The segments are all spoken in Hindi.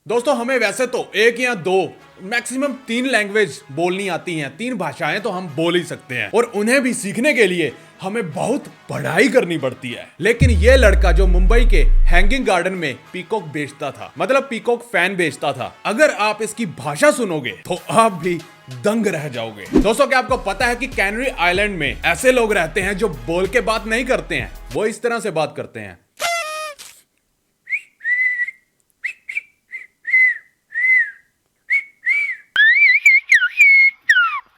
दोस्तों हमें वैसे तो एक या दो मैक्सिमम 3 लैंग्वेज बोलनी आती हैं, 3 भाषाएं तो हम बोल ही सकते हैं और उन्हें भी सीखने के लिए हमें बहुत पढ़ाई करनी पड़ती है। लेकिन ये लड़का जो मुंबई के हैंगिंग गार्डन में पीकॉक बेचता था, मतलब पीकॉक फैन बेचता था, अगर आप इसकी भाषा सुनोगे तो आप भी दंग रह जाओगे। दोस्तों क्या आपको पता है कि कैनरी आइलैंड में ऐसे लोग रहते हैं जो बोल के बात नहीं करते हैं, वो इस तरह से बात करते हैं।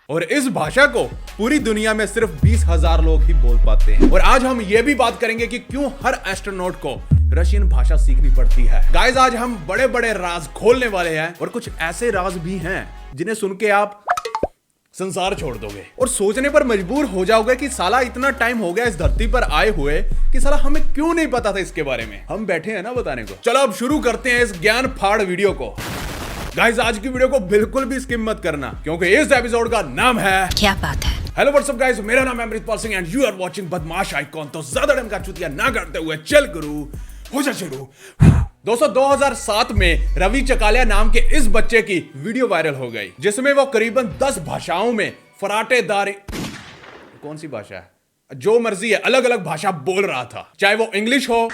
और इस भाषा को पूरी दुनिया में सिर्फ 20,000 लोग ही बोल पाते हैं। और आज हम ये भी बात करेंगे कि क्यों हर एस्ट्रोनॉट को रशियन भाषा सीखनी पड़ती है। गाइस आज हम बड़े बड़े राज खोलने वाले हैं और कुछ ऐसे राज भी हैं जिन्हें सुन के आप संसार छोड़ दोगे और सोचने पर मजबूर हो जाओगे कि साला इतना टाइम हो गया इस धरती पर आए हुए कि साला हमें क्यों नहीं पता था इसके बारे में। हम बैठे हैं ना बताने को। चलो अब शुरू करते हैं इस ज्ञान फाड़ वीडियो को। गाइस आज की वीडियो को बिल्कुल भी स्किप मत करना क्योंकि इस एपिसोड का नाम है क्या बात है। हेलो व्हाट्सअप गाइस, मेरा नाम है Amritpal Singh and you are watching Badmash icon. तो ज्यादा टाइम का चुतिया ना करते हुए चल गुरु हो जा शुरू। दोस्तों 2007 में रवि चकालिया नाम के इस बच्चे की वीडियो वायरल हो गई जिसमें वो करीबन 10 भाषाओं में फराटेदार, कौन सी भाषा है, जो मर्जी है, अलग अलग भाषा बोल रहा था, चाहे वो इंग्लिश हो,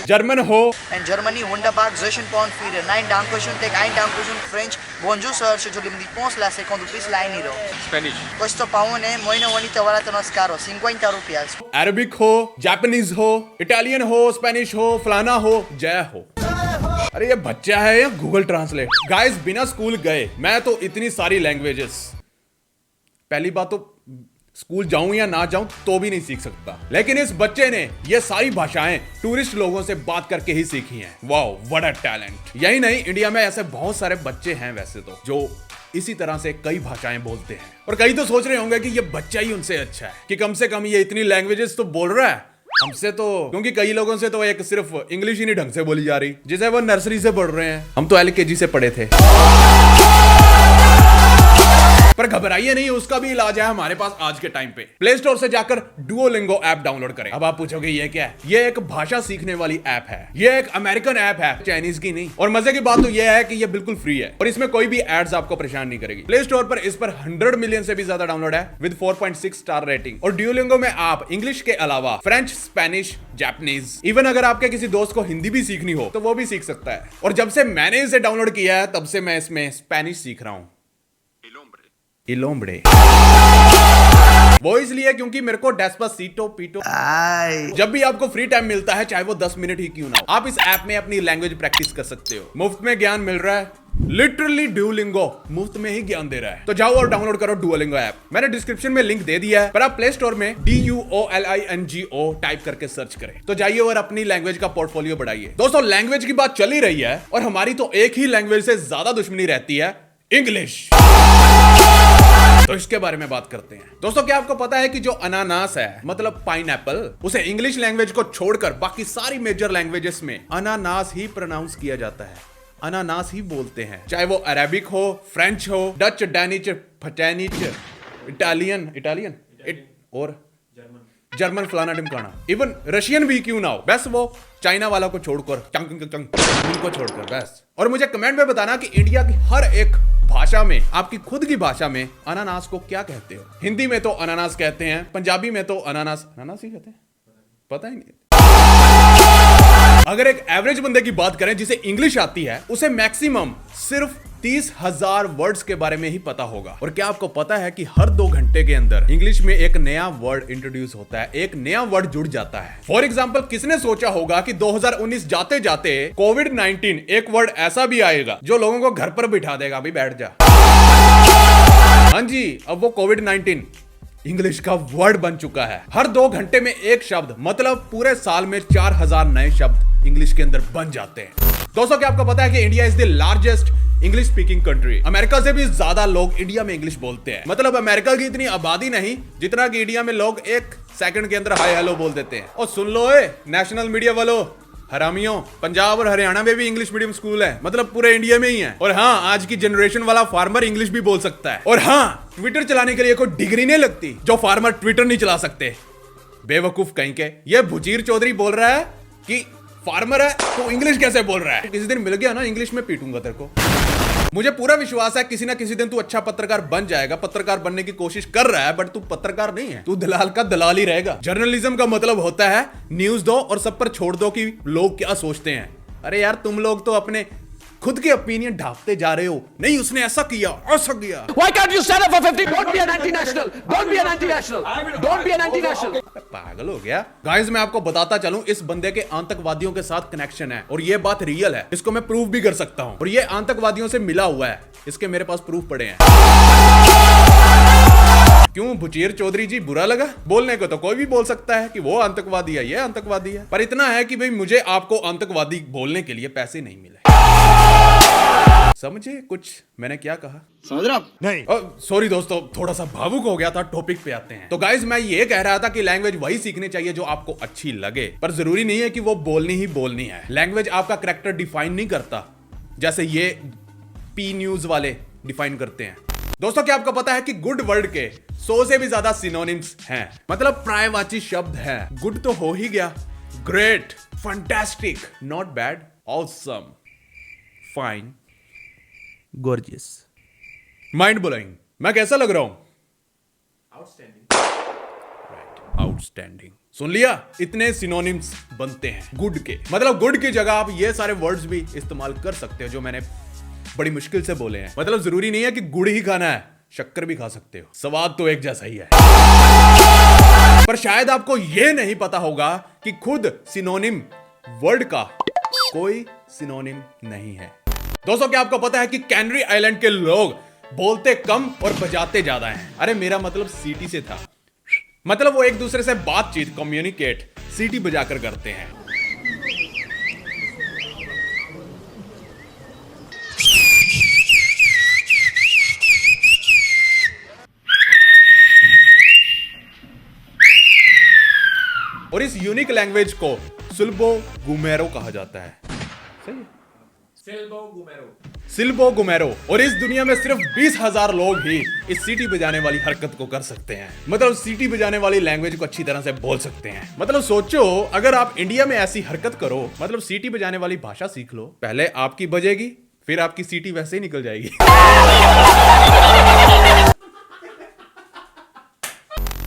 जर्मन हो, Germany wunderbar, zwischen Porn für nein Dankeschön, take ein Dankeschön, French, bonjour sir, je voulais me dire la seconde plus la eniro. Spanish. Questo paone, moino bonito barato no caro, 50 rupias. Arabic हो, जापानीज हो, इटालियन हो, स्पेनिश हो, फलाना हो, जय हो। अरे ये बच्चा है या गूगल ट्रांसलेट। गाइस बिना स्कूल गए मैं तो इतनी सारी लैंग्वेजेस, पहली बात तो स्कूल जाऊं या ना जाऊं तो भी नहीं सीख सकता, लेकिन इस बच्चे ने ये सारी भाषाएं टूरिस्ट लोगों से बात करके ही सीखी हैं। Wow what a talent. यही नहीं, इंडिया में ऐसे बहुत सारे बच्चे हैं वैसे तो जो इसी तरह से कई भाषाएं बोलते हैं। और कई तो सोच रहे होंगे कि ये बच्चा ही उनसे अच्छा है कि कम से कम ये इतनी लैंग्वेजेस तो बोल रहा है, हमसे तो, क्योंकि कई लोगों से तो एक सिर्फ इंग्लिश ही नहीं ढंग से बोली जा रही, जिसे वो नर्सरी से पढ़ रहे हैं। हम तो LKG से पढ़े थे। पर घबराइए नहीं, उसका भी इलाज है हमारे पास आज के टाइम पे। प्ले स्टोर से जाकर डुओलिंगो ऐप डाउनलोड करें। अब आप पूछोगे ये क्या है? ये एक भाषा सीखने वाली ऐप है। ये एक अमेरिकन ऐप है, चाइनीज की नहीं। और मजे की बात तो ये है कि ये बिल्कुल फ्री है और इसमें कोई भी एड्स आपको परेशान नहीं करेगी। प्ले स्टोर पर इस पर 100 मिलियन से भी ज्यादा डाउनलोड है विद 4.6 स्टार रेटिंग। और डुओलिंगो में आप इंग्लिश के अलावा फ्रेंच, स्पेनिश, जापानीज, इवन अगर आपके किसी दोस्त को हिंदी भी सीखनी हो तो वो भी सीख सकता है। और जब से मैंने इसे डाउनलोड किया है तब से मैं इसमें स्पेनिश सीख रहा हूं। इलोम्बड़े वो इसलिए क्योंकि मेरे को डेस्पासीटो पीटो, जब भी आपको फ्री टाइम मिलता है चाहे वो 10 मिनट ही क्यों ना हो, आप इस ऐप में अपनी लैंग्वेज प्रैक्टिस कर सकते हो। मुफ्त में ज्ञान मिल रहा है, लिटरली डुओलिंगो मुफ्त में ही ज्ञान दे रहा है। तो जाओ और डाउनलोड करो डुओलिंगो ऐप। मैंने डिस्क्रिप्शन में लिंक दे दिया है, पर आप प्ले स्टोर में DUOLINGO टाइप करके सर्च करें तो जाइए और अपनी लैंग्वेज का पोर्टफोलियो बढ़ाइए। दोस्तों लैंग्वेज की बात चल ही रही है और हमारी तो एक ही लैंग्वेज से ज्यादा दुश्मनी रहती है, इंग्लिश। तो इसके बारे में बात करते हैं। दोस्तों क्या आपको पता है कि जो अनानास है, मतलब पाइनएप्पल, उसे इंग्लिश लैंग्वेज को छोड़कर बाकी सारी मेजर लैंग्वेजेस में अनानास ही प्रोनाउंस किया जाता है, अनानास ही बोलते हैं। चाहे वो अरेबिक हो, फ्रेंच हो, डच, डैनिच, फटैनिच, इटालियन और जर्मन, फलाना ढिमकाना, इवन रशियन भी क्यों ना हो, बस वो चाइना वाला को छोड़कर उनको छोड़कर बस। और मुझे कमेंट में बताना कि इंडिया की हर एक भाषा में, आपकी खुद की भाषा में अनानास को क्या कहते हो। हिंदी में तो अनानास कहते हैं, पंजाबी में तो अनानास ही कहते हैं, पता ही नहीं। अगर एक एवरेज बंदे की बात करें जिसे इंग्लिश आती है, उसे मैक्सिमम सिर्फ 30,000 वर्ड्स के बारे में ही पता होगा। और क्या आपको पता है कि हर 2 घंटे के अंदर इंग्लिश में एक नया वर्ड इंट्रोड्यूस होता है, एक नया वर्ड जुड़ जाता है। फॉर एग्जाम्पल, किसने सोचा होगा कि 2019 जाते जाते कोविड-19 एक वर्ड ऐसा भी आएगा जो लोगों को घर पर बिठा देगा, भाई बैठ जा। हाँ जी, अब वो कोविड-19 इंग्लिश का वर्ड बन चुका है। हर 2 घंटे में एक शब्द, मतलब पूरे साल में 4000 नए शब्द इंग्लिश के अंदर बन जाते हैं। दोस्तों क्या आपको पता है कि India is the largest English speaking country. America से भी ज्यादा लोग इंडिया में इंग्लिश बोलते हैं। मतलब अमेरिका की इतनी आबादी नहीं जितना कि इंडिया में लोग 1 सेकंड के अंदर हाय हेलो बोल देते हैं। और सुन लो नेशनल मीडिया वालों, हरामियों, पंजाब और हरियाणा में भी इंग्लिश मीडियम स्कूल है, मतलब पूरे इंडिया में ही है। और हाँ, आज की जनरेशन वाला फार्मर इंग्लिश भी बोल सकता है। और हाँ, ट्विटर चलाने के लिए कोई डिग्री नहीं लगती, जो फार्मर ट्विटर नहीं चला सकते। बेवकूफ कहीं के। ये भुजीर चौधरी बोल रहा है कि फार्मर है तो इंग्लिश कैसे बोल रहा है? किसी दिन मिल गया ना, इंग्लिश में पीटूंगा तेरे को। मुझे पूरा विश्वास है किसी ना किसी दिन तू अच्छा पत्रकार बन जाएगा। पत्रकार बनने की कोशिश कर रहा है, बट तू पत्रकार नहीं है, तू दलाल का दलाल ही रहेगा। जर्नलिज्म का मतलब होता है न्यूज दो और सब पर छोड़ दो कि लोग क्या सोचते हैं। अरे यार, तुम लोग तो अपने खुद के ओपिनियन ढापते जा रहे हो। नहीं, उसने ऐसा किया, ऐसा किया। Why can't you stand up for 50? Don't be an anti-national. Don't be an anti-national. Don't be an anti-national. पागल हो गया। गाइस, मैं आपको बताता चलूं, इस बंदे के आतंकवादियों के साथ कनेक्शन है और ये बात रियल है। इसको मैं प्रूव भी कर सकता हूं और ये आतंकवादियों से मिला हुआ है। इसके मेरे पास प्रूफ पड़े हैं। क्यों भुचीर चौधरी जी बुरा लगा? बोलने को तो कोई भी बोल सकता है कि वो आतंकवादी है, ये आतंकवादी है, पर इतना है कि भाई मुझे आपको आतंकवादी बोलने के लिए पैसे नहीं मिले। समझे कुछ मैंने क्या कहा? समझ रहे आप? नहीं। सॉरी दोस्तों, थोड़ा सा भावुक हो गया था। टॉपिक पे आते हैं। तो गाइस, मैं ये कह रहा था कि लैंग्वेज वही सीखनी चाहिए जो आपको अच्छी लगे, पर जरूरी नहीं है कि वो बोलनी ही बोलनी है। लैंग्वेज आपका कैरेक्टर डिफाइन नहीं करता, जैसे ये पी न्यूज वाले डिफाइन करते हैं। दोस्तों, क्या आपको पता है कि गुड वर्ड के 100 से भी ज्यादा सिनोनिम्स हैं, मतलब पर्यायवाची शब्द हैं। गुड तो हो ही गया, great, fantastic, not bad, awesome, fine, gorgeous, mind blowing. मैं कैसा लग रहा हूं? आउटस्टैंडिंग। Right, outstanding. सुन लिया? इतने सिनोनिम्स बनते हैं गुड के। मतलब गुड की जगह आप ये सारे वर्ड्स भी इस्तेमाल कर सकते हो जो मैंने बड़ी मुश्किल से बोले हैं। मतलब जरूरी नहीं है कि गुड़ ही खाना है, शक्कर भी खा सकते हो, स्वाद तो एक जैसा ही है। पर शायद आपको यह नहीं पता होगा कि खुद सिनोनिम वर्ड का कोई सिनोनिम नहीं है। दोस्तों, क्या आपको पता है कि कैनरी आइलैंड के लोग बोलते कम और बजाते ज्यादा हैं? अरे मेरा मतलब सीटी से था। मतलब वो एक दूसरे से बातचीत, कम्युनिकेट सीटी बजाकर करते हैं। और इस यूनिक लैंग्वेज को सिल्बो गुमेरो कहा जाता है। सही है? सिल्बो गुमेरो। और इस दुनिया में सिर्फ 20,000 लोग ही इस सीटी बजाने वाली हरकत को कर सकते हैं। मतलब सीटी बजाने वाली लैंग्वेज को अच्छी तरह से बोल सकते हैं। मतलब सोचो, अगर आप इंडिया में ऐसी हरकत करो, मतलब सीटी बजाने वाली भाषा सीख लो, पहले आपकी बजेगी, फिर आपकी सीटी वैसे ही निकल जाएगी।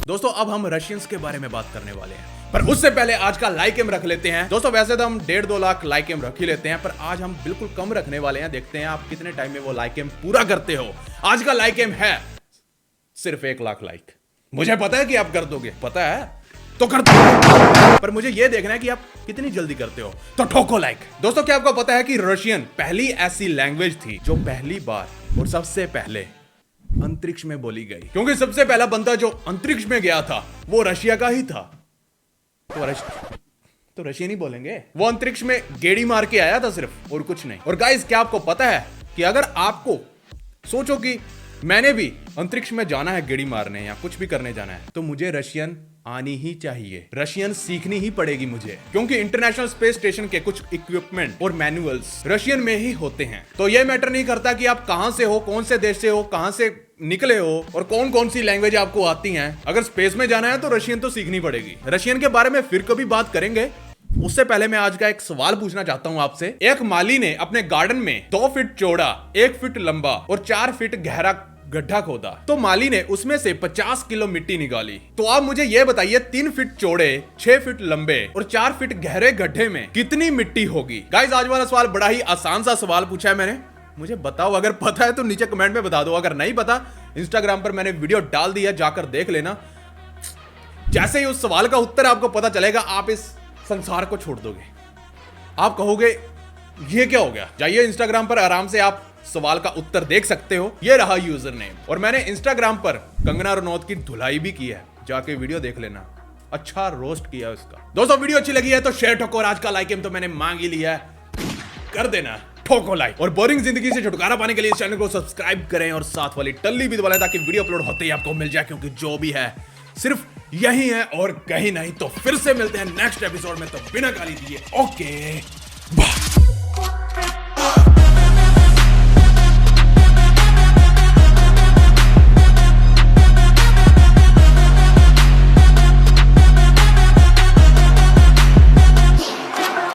दोस्तों, अब हम रशियंस के बारे में बात करने वाले हैं, पर उससे पहले आज का लाइक एम रख लेते हैं। दोस्तों, वैसे तो हम 1.5-2 लाख लाइक एम रख ही लेते हैं, पर आज हम बिल्कुल कम रखने वाले हैं। देखते हैं आप कितने टाइम में वो लाइक एम पूरा करते हो। आज का लाइक एम है सिर्फ 1 लाख लाइक। मुझे पता है कि आप कर दोगे, पता है तो कर दो, पर मुझे यह देखना है कि आप कितनी जल्दी करते हो, तो ठोको लाइक। दोस्तों, क्या आपको पता है कि रशियन पहली ऐसी लैंग्वेज थी जो पहली बार और सबसे पहले अंतरिक्ष में बोली गई? क्योंकि सबसे पहला बंदा जो अंतरिक्ष में गया था वो रशिया का ही था, तो रशियन ही बोलेंगे। वो अंतरिक्ष में गेड़ी मार के आया था सिर्फ, और कुछ नहीं। और गाइस, क्या आपको पता है कि अगर आपको सोचो कि मैंने भी अंतरिक्ष में जाना है गेड़ी मारने या कुछ भी करने जाना है, तो मुझे रशियन आनी ही चाहिए, रशियन सीखनी ही पड़ेगी मुझे, क्योंकि इंटरनेशनल स्पेस स्टेशन के कुछ इक्विपमेंट और मैनुअल्स रशियन में ही होते हैं। तो यह मैटर नहीं करता कि आप कहां से हो, कौन से देश से हो, कहां से निकले हो और कौन कौन सी लैंग्वेज आपको आती हैं। अगर स्पेस में जाना है तो रशियन तो सीखनी पड़ेगी। रशियन के बारे में फिर कभी बात करेंगे। उससे पहले मैं आज का एक सवाल पूछना चाहता हूं आपसे। एक माली ने अपने गार्डन में 2 फीट चौड़ा, 1 फीट लंबा और 4 फीट गहरा गड्ढा खोदा, तो माली ने उसमें से 50 किलो मिट्टी निकाली। तो आप मुझे यह बताइए, 3 फीट चौड़े, 6 फीट लंबे और 4 फीट गहरे गड्ढे में कितनी मिट्टी होगी? गाइस, आज वाला सवाल बड़ा ही आसान सा सवाल पूछा है मैंने। मुझे बताओ, अगर पता है तो नीचे कमेंट में बता दो, अगर नहीं पता इंस्टाग्राम पर मैंने वीडियो डाल दिया, जाकर देख लेना। जैसे ही उस सवाल का उत्तर आपको पता चलेगा, आप इस संसार को छोड़ दोगे। आप कहोगे ये क्या हो गया। जाइए इंस्टाग्राम पर, आराम से आप सवाल का उत्तर देख सकते हो। ये रहा यूजर नेम, और मैंने इंस्टाग्राम पर कंगना रनौत की धुलाई भी की है, जाके वीडियो देख लेना। अच्छा रोस्ट किया उसका। दोस्तों, वीडियो अच्छी लगी है तो शेयर ठोको, और आज का लाइक एम तो मैंने मांग ही लिया है, कर देना, ठोको लाइक। और बोरिंग जिंदगी से छुटकारा पाने के लिए इस चैनल को सब्सक्राइब करें और साथ वाली टल्ली भी दबा लें, ताकि वीडियो अपलोड होते ही आपको मिल जाए, क्योंकि जो भी है सिर्फ यही है और कहीं नहीं। तो फिर से मिलते हैं नेक्स्ट एपिसोड में, तो बिना गाली दिए ओके बाय।